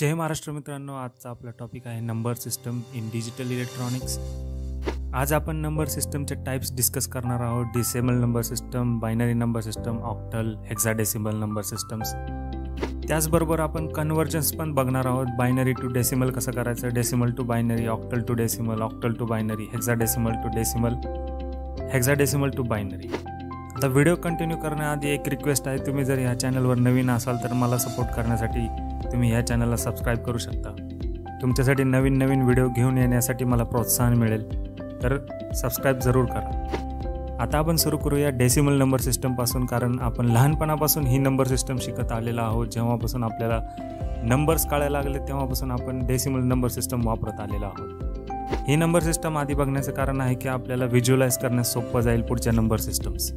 जय महाराष्ट्र मित्रांनो, आजचा आपला टॉपिक आहे number system in digital electronics. आज आपण नंबर सिस्टमचे टाइप्स डिस्कस करणार आहोत। Decimal number system, binary number system, octal, hexadecimal number systems. त्याचबरोबर आपण कन्वर्जन्स पण बघणार आहोत। बायनरी टू डेसिमल कसं करायचं, decimal to binary, octal to decimal, octal to binary, hexadecimal to decimal, hexadecimal to binary. आता व्हिडिओ कंटिन्यू करण्याआधी एक रिक्वेस्ट आहे, तुम्ही जर ह्या चॅनलवर नवीन असाल तर मला सपोर्ट करण्यासाठी तुम्ही ह्या चॅनलला सबस्क्राईब करू शकता। तुमच्यासाठी नवीन व्हिडिओ घेऊन येण्यासाठी मला प्रोत्साहन मिळेल, तर सबस्क्राईब जरूर करा। आता आपण सुरू करूया डेसिमल नंबर सिस्टमपासून, कारण आपण लहानपणापासून ही नंबर सिस्टम शिकत आलेलो आहोत। जेव्हापासून आपल्याला नंबर्स कळायला लागले तेव्हापासून आपण डेसिमल नंबर सिस्टम वापरत आलेलो आहोत। ही नंबर सिस्टम आधी बघण्याचं कारण आहे की आपल्याला व्हिज्युअलाइज करण्यास सोपं जाईल पुढच्या नंबर सिस्टम्स।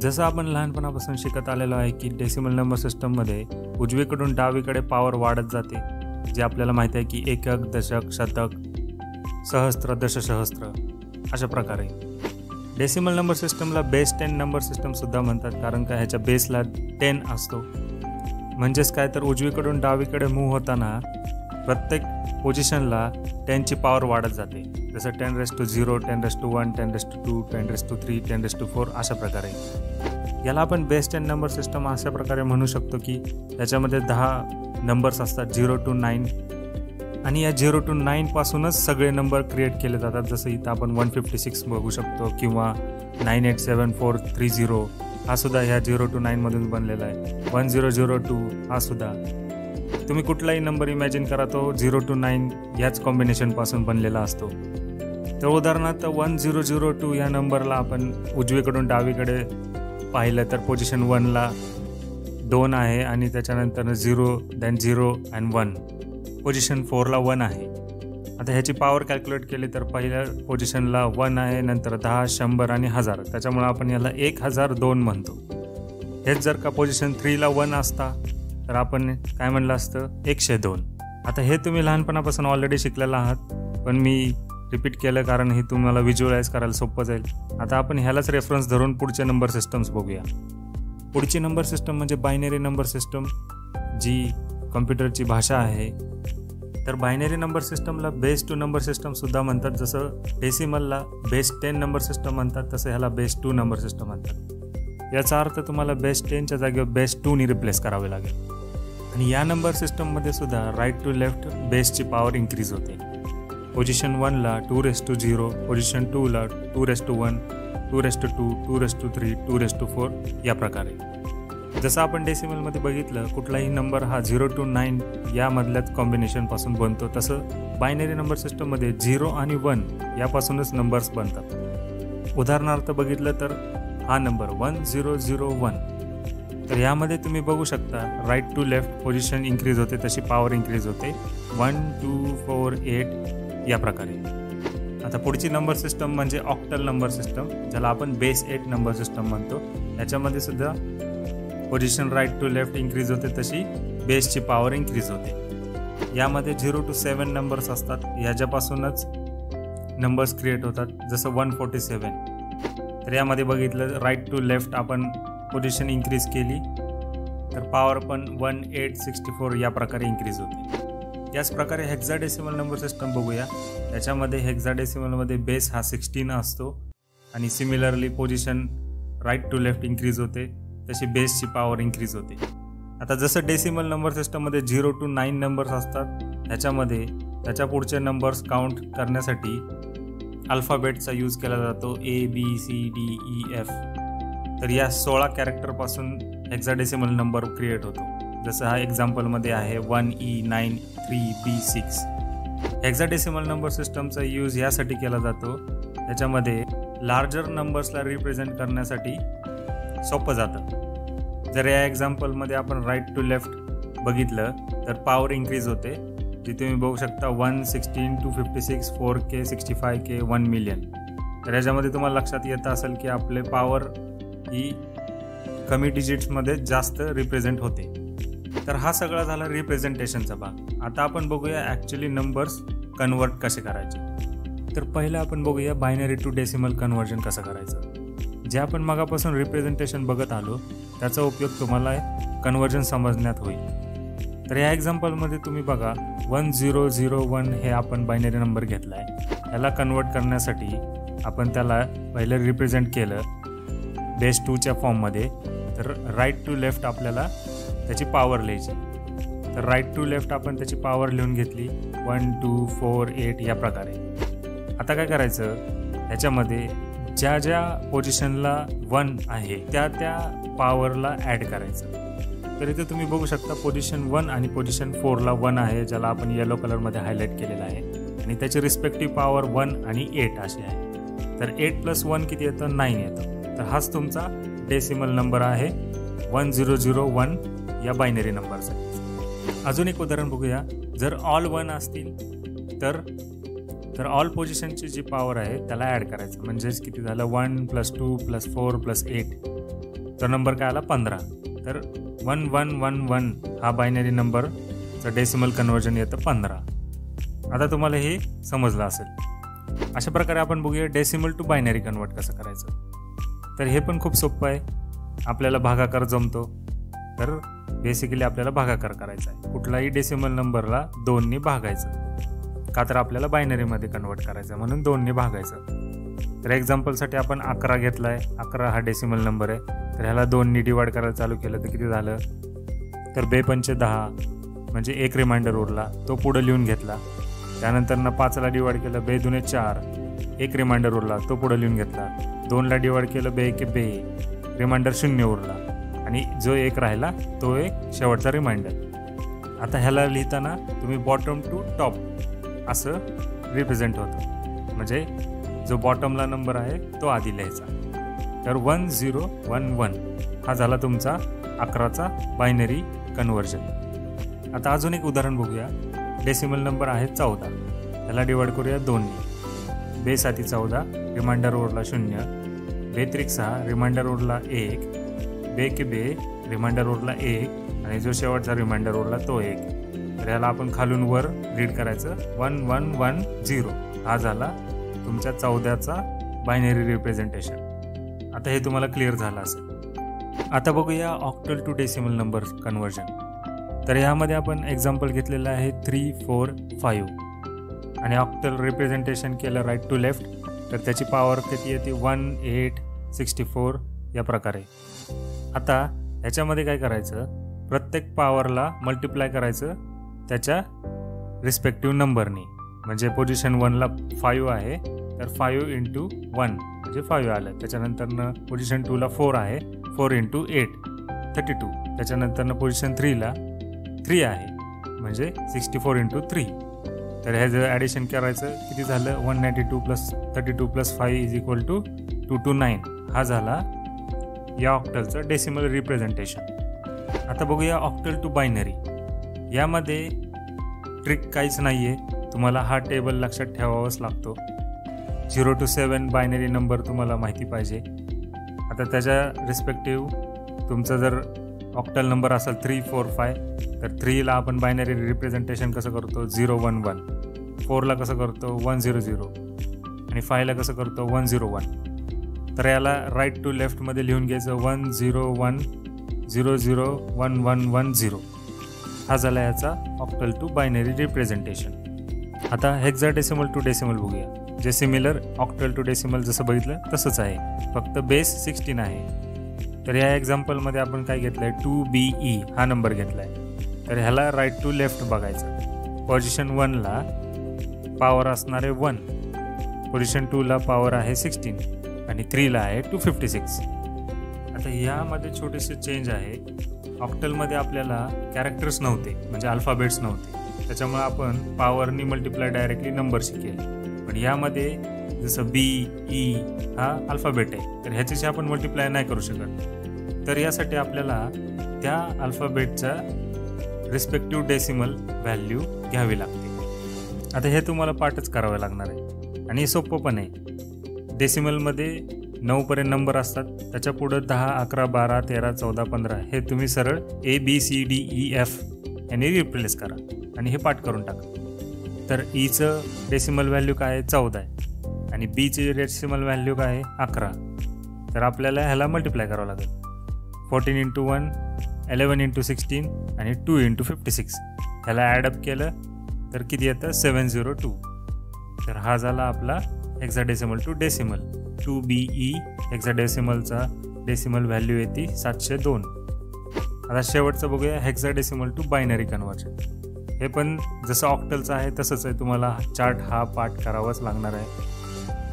जसं आपण लहानपणापासून शिकत आलेलो आहे की डेसिमल नंबर सिस्टममध्ये उजवीकडून डावीकडे पॉवर वाढत जाते, जे आपल्याला माहीत आहे की एकक, दशक, शतक, सहस्त्र, दशसहस्त्र अशा प्रकारे। डेसिमल नंबर सिस्टमला बेस 10 नंबर सिस्टमसुद्धा म्हणतात, कारण का ह्याच्या बेसला 10 असतो। म्हणजेच काय तर उजवीकडून डावीकडे मूव्ह होताना प्रत्येक पोझिशनला 10ची पॉवर वाढत जाते। जसं 10⁻0, 10⁻1, 10⁻2, 10⁻3, 10⁻4 अशा प्रकारे। याला आपण बेस 10 नंबर सिस्टम अशा प्रकारे म्हणू शकतो की याच्यामध्ये 10 नंबर्स असतात 0 to 9, आणि या 0 to 9 पासूनच सगळे नंबर क्रिएट केले जातात। जसं इथं आपण 156 बघू शकतो किंवा 987430 हा सुद्धा ह्या 0 to 9 मधून बनलेला आहे। 1002 हा सुद्धा। तुम्ही कुठलाही नंबर इमॅजिन करा, तो 0 to 9 याच कॉम्बिनेशनपासून बनलेला असतो। तर उदाहरणार्थ 1002 या नंबरला आपण उजवीकडून डावीकडे पाहिलं तर पोझिशन 1ला 2 आहे, आणि त्याच्यानंतर 0, देन 0 and 1, पोझिशन 4ला 1 आहे। आता ह्याची पॉवर कॅल्क्युलेट केली तर पहिल्या पोझिशनला 1 आहे, नंतर 10, 100 आणि 1000, त्याच्यामुळे आपण याला 1002 म्हणतो। हेच जर का पोझिशन 3ला 1 असता तर आपण काय म्हणलं असतं, 102। आता हे तुम्ही लहानपणापासून ऑलरेडी शिकलेला आहात, पण मी रिपीट केलं कारण हे तुम्हाला व्हिज्युअलाइज करायला सोपं जाईल। आता आपण ह्यालाच रेफरन्स धरून पुढचे नंबर सिस्टम्स बघूया। पुढची नंबर सिस्टम म्हणजे बायनरी नंबर सिस्टम, जी कॉम्प्युटरची भाषा आहे। तर बायनरी नंबर सिस्टमला बेस 2 नंबर सिस्टमसुद्धा म्हणतात। जसं डेसिमलला बेस 10 नंबर सिस्टम म्हणतात, तसं ह्याला बेस 2 नंबर सिस्टम म्हणतात। याचा अर्थ तुम्हाला बेस 10च्या जागेवर बेस 2 रिप्लेस करावे लागेल। आणि या नंबर सिस्टममध्ये सुद्धा राईट टू लेफ्ट बेसची पॉवर इन्क्रीज होते। पोझिशन 1ला 2⁻0, पोझिशन 2ला 2⁻1, 2⁻2, 2⁻3, 2⁻4 या प्रकारे। जसं आपण डेसिमलमध्ये बघितलं, कुठलाही नंबर हा 0 to 9 यामधल्याच कॉम्बिनेशनपासून बनतो, तसं बायनरी नंबर सिस्टममध्ये 0 आणि 1 यापासूनच नंबर्स बनतात। उदाहरणार्थ बघितलं तर हा नंबर 1001, तर यामध्ये तुम्ही बघू शकता right to left position increase होते, तशी पॉवर इन्क्रीज होते 1, 2, 4, 8 या प्रकारे। आता पुढची नंबर सिस्टम म्हणजे ऑक्टल नंबर सिस्टम, ज्याला आपण बेस 8 नंबर सिस्टम म्हणतो। याच्यामध्ये सुद्धा position right to left increase होते, तशी बेसची पॉवर इन्क्रीज होते। यामध्ये 0 to 7 नंबर्स असतात, ह्याच्यापासूनच नंबर्स क्रिएट होतात। जसं 147, तर यामध्ये बघितलं राईट टू लेफ्ट आपण पोझिशन इन्क्रीज केली तर पॉवर पण 1864 या प्रकारे इन्क्रीज होते। याच प्रकारे हेक्साडेसिमल नंबर सिस्टम बघूया। त्याच्यामध्ये हेक्साडेसिमलमध्ये बेस हा 16 असतो, आणि similarly position right to left increase होते, तशी बेसची पॉवर इन्क्रीज होते। आता जसं डेसिमल नंबर सिस्टममध्ये 0 to 9 नंबर्स असतात, ह्याच्यामध्ये त्याच्या पुढचे नंबर्स काउंट करण्यासाठी अल्फाबेटचा यूज केला जातो, ABCDEF। तर या 16 कॅरेक्टरपासून हेक्साडेसिमल नंबर क्रिएट होतो। जसं हा एक्झाम्पलमध्ये आहे 1E93B6। हेक्साडेसिमल नंबर सिस्टमचा यूज यासाठी केला जातो, याच्यामध्ये लार्जर नंबर्सला रिप्रेझेंट करण्यासाठी सोपं जातं। जर या एक्झाम्पलमध्ये आपण राईट टू लेफ्ट बघितलं तर पॉवर इन्क्रीज होते, जी तुम्ही बघू शकता 116, 256, 4K, 65K, 1 मिलियन। तर याच्यामध्ये तुम्हाला लक्षात येतं असेल की आपले पॉवर ही कमी डिजिट्समध्ये जास्त रिप्रेझेंट होते। तर हा सगळा झाला रिप्रेझेंटेशनचा भाग। आता आपण बघूया ॲक्च्युली नंबर्स कन्वर्ट कसे करायचे। तर पहिलं आपण बघूया बायनरी टू डेसिमल कन्वर्जन कसं करायचं। जे आपण मगापासून रिप्रेझेंटेशन बघत आलो त्याचा उपयोग तुम्हाला कन्वर्जन समजण्यात होईल। तर या एक्झाम्पलमध्ये तुम्ही बघा 1001 हे आपण बायनरी नंबर घेतला आहे. याला कन्वर्ट करण्यासाठी आपण त्याला पहिलं रिप्रेझेंट केलं बेस 2च्या फॉर्ममध्ये. तर राईट टू लेफ्ट आपल्याला त्याची पॉवर लिहायची. तर राईट टू लेफ्ट आपण त्याची पॉवर लिहून घेतली 1 2 4 8 या प्रकारे. आता काय करायचं, ह्याच्यामध्ये ज्या ज्या पोझिशनला 1 आहे त्या पॉवरला ॲड करायचं. तर इथे तुम्ही बघू शकता पोझिशन 1 आणि पोझिशन 4ला 1 आहे, ज्याला आपण येलो कलरमध्ये हायलाईट केलेलं आहे, आणि त्याची रिस्पेक्टिव्ह पॉवर 1 आणि 8 अशी आहे. तर 8 + 1 किती येतं, 9 येतं. तर हाच तुमचा डेसिमल नंबर आहे 1001 या बायनरी नंबरसाठी. अजून एक उदाहरण बघूया. जर ऑल 1 असतील तर ऑल पोझिशनची जी पॉवर आहे त्याला ॲड करायचं. म्हणजेच किती झालं 1 + 2 + 4 + 8, तर नंबर काय आला 15. तर 1111 हा बायनरी नंबरचं डेसिमल कन्व्हर्जन येतं 15. आता तुम्हाला हे समजलं असेल. अशा प्रकारे आपण बघूया डेसिमल टू बायनरी कन्वर्ट कसं करायचं. तर हे पण खूप सोपं आहे. आपल्याला भागाकार जमतो, तर बेसिकली आपल्याला भागाकार करायचा आहे. कुठलाही डेसिमल नंबरला 2 ने भागायचं, का तर आपल्याला बायनरीमध्ये कन्वर्ट करायचं आहे, म्हणून 2 ने भागायचं. तर एक्झाम्पलसाठी आपण 11 घेतला आहे. 11 हा डेसिमल नंबर आहे. तर ह्याला 2 ने डिवाइड करायला चालू केलं तर किती झालं, तर 2 × 5 = 10, म्हणजे एक रिमाइंडर उरला, तो पुढं लिहून घेतला. त्यानंतर 5ला डिवाइड केलं 2 × 2 = 4, एक रिमाइंडर उरला, तो पुढं लिहून घेतला. 2ला डिवाइड केलं 2 × 1 = 2, रिमाइंडर 0 उरला, आणि जो एक राहिला तो एक शेवटचा रिमाइंडर. आता ह्याला लिहिताना तुम्ही बॉटम टू टॉप असं रिप्रेझेंट होतं, म्हणजे जो बॉटमला नंबर आहे तो आधी लिहायचा. तर 1011 हा झाला तुमचा 11चा बायनरी कन्व्हर्जन. आता अजून एक उदाहरण बघूया. डेसिमल नंबर आहे 14. त्याला डिवाइड करूया 2 ने. 2 × 7 = 14, रिमाइंडर उरला 0, 2 × 3 = 6, रिमाइंडर उरला 1, 2 × 2 रिमाइंडर उरला 1, आणि जो शेवटचा रिमाइंडर उरला तो 1. तर ह्याला आपण खालून वर रीड करायचं 1110. हा झाला तुमच्या 14चा बायनरी रिप्रेझेंटेशन. आता हे तुम्हाला क्लिअर झालं असेल. आता बघूया octal to decimal number conversion. तर ह्यामध्ये आपण एक्झाम्पल घेतलेलं आहे 3 4 5, आणि ऑक्टल रिप्रेझेंटेशन केलं राईट टू लेफ्ट. तर त्याची पॉवर किती येते 1 8 64 या प्रकारे. आता ह्याच्यामध्ये काय करायचं, प्रत्येक पॉवरला मल्टिप्लाय करायचं त्याच्या रिस्पेक्टिव्ह नंबरनी. म्हणजे पोझिशन 1ला 5 आहे, तर 5 × 1 म्हणजे 5 आलं. त्याच्यानंतरनं पोझिशन 2ला 4 आहे, 4 × 8 32. त्याच्यानंतरनं पोझिशन 3ला 3 आहे, म्हणजे 64 × 3. तर ह्याचं ॲडिशन करायचं, किती झालं 192 + 32 + 5 = 229. हा झाला या ऑक्टलचं डेसिमल रिप्रेझेंटेशन. आता बघूया ऑक्टल टू बायनरी. यामध्ये ट्रिक काहीच नाही आहे, तुम्हाला हा टेबल लक्षात ठेवावाच लागतो. 0 to 7 बायनरी नंबर तुम्हाला माहिती पाहिजे. आता त्याच्या रिस्पेक्टिव्ह तुमचा जर ऑक्टल नंबर असेल 3 4 5, तर 3ला आपण बायनरी रिप्रेझेंटेशन कसं करतो 011, 4ला कसं करतो 100, आणि 5ला कसं करतो 101. तर याला राईट टू लेफ्टमध्ये लिहून घ्यायचं 101 001110. हा झाला याचा ऑक्टल टू बायनरी रिप्रेझेंटेशन. आता हेक्साडेसिमल टू डेसिमल बघूया. जे सिमिलर ऑक्टल टू डेसिमल जसं बघितलं तसंच आहे, फक्त बेस 16 आहे. तर या एक्झाम्पलमध्ये आपण काय घेतलं आहे 2BE हा नंबर घेतला आहे. तर ह्याला राईट टू लेफ्ट बघायचं. पोझिशन 1ला पॉवर असणारे 1, पोझिशन 2ला पॉवर आहे 16, आणि 3ला आहे 256. आता ह्यामध्ये छोटेसे चेंज आहे. ऑक्टलमध्ये आपल्याला कॅरेक्टर्स नव्हते, म्हणजे अल्फाबेट्स नव्हते, त्याच्यामुळे आपण पॉवरनी मल्टिप्लाय डायरेक्टली नंबर शिकेल. पण यामध्ये जसं BE हा अल्फाबेट आहे, तर ह्याच्याशी आपण मल्टिप्लाय नाही करू शकत. तर यासाठी आपल्याला त्या अल्फाबेटचा रिस्पेक्टिव्ह डेसिमल व्हॅल्यू घ्यावी लागते. आता हे तुम्हाला पाठच करावं लागणार आहे, आणि सोपं पण आहे. डेसिमलमध्ये 9पर्यंत नंबर असतात, त्याच्या पुढं 10 11 12 13 14 15 हे तुम्ही सरळ ABCDEF यांनी रिप्लेस करा आणि हे पाठ करून टाका. तर ईचं डेसिमल व्हॅल्यू काय आहे 14 आहे, आणि बीची डेसिमल व्हॅल्यू काय आहे 11. तर आपल्याला ह्याला मल्टिप्लाय करावं लागेल. 14 × 1 11 इंटू 16 आणि 2 इंटू 56 ह्याला ॲडअप केलं तर किती येतं 702. तर हा झाला आपला हेक्साडेसिमल टू डेसिमल. 2BE हेक्साडेसिमलचा डेसिमल व्हॅल्यू येते 702. आता शेवटचं बघूया हेक्साडेसिमल टू बायनरी कन्व्हर्जन. हे पण जसं ऑक्टलचं आहे तसंच आहे, तुम्हाला चार्ट हा पाठ करावाच लागणार आहे.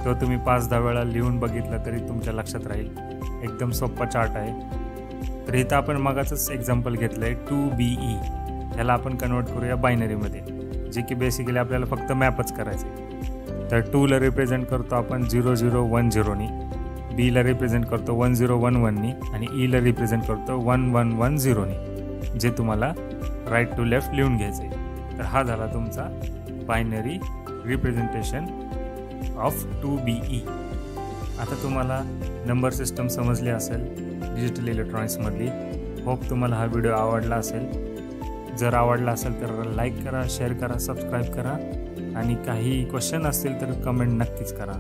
तो तुम्ही 5-10 वेळा लिहून बघितलं तरी तुमच्या लक्षात राहील. एकदम सोपा चार्ट आहे. तर इथं आपण मगाचंच एक्झाम्पल घेतलं आहे 2BE. ह्याला आपण कन्वर्ट करूया बायनरीमध्ये, जे की बेसिकली आपल्याला फक्त मॅपच करायचं. तर 2ला रिप्रेझेंट करतो आपण 0010नी, बीला रिप्रेझेंट करतो 1011नी आणि ईला रिप्रेझेंट करतो 1110नी, जे तुम्हाला राईट टू लेफ्ट लिहून घ्यायचं आहे. तर हा झाला तुमचा बायनरी रिप्रेझेंटेशन ऑफ 2BE. आता तुम्हाला नंबर सिस्टम समजली असेल डिजिटल इलेक्ट्रॉनिक्समधली. होप तुम्हाला हा व्हिडिओ आवडला असेल. जर आवडला असेल तर लाईक करा, शेअर करा, सबस्क्राईब करा आणि काही क्वेश्चन असतील तर कमेंट नक्कीच करा.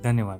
धन्यवाद.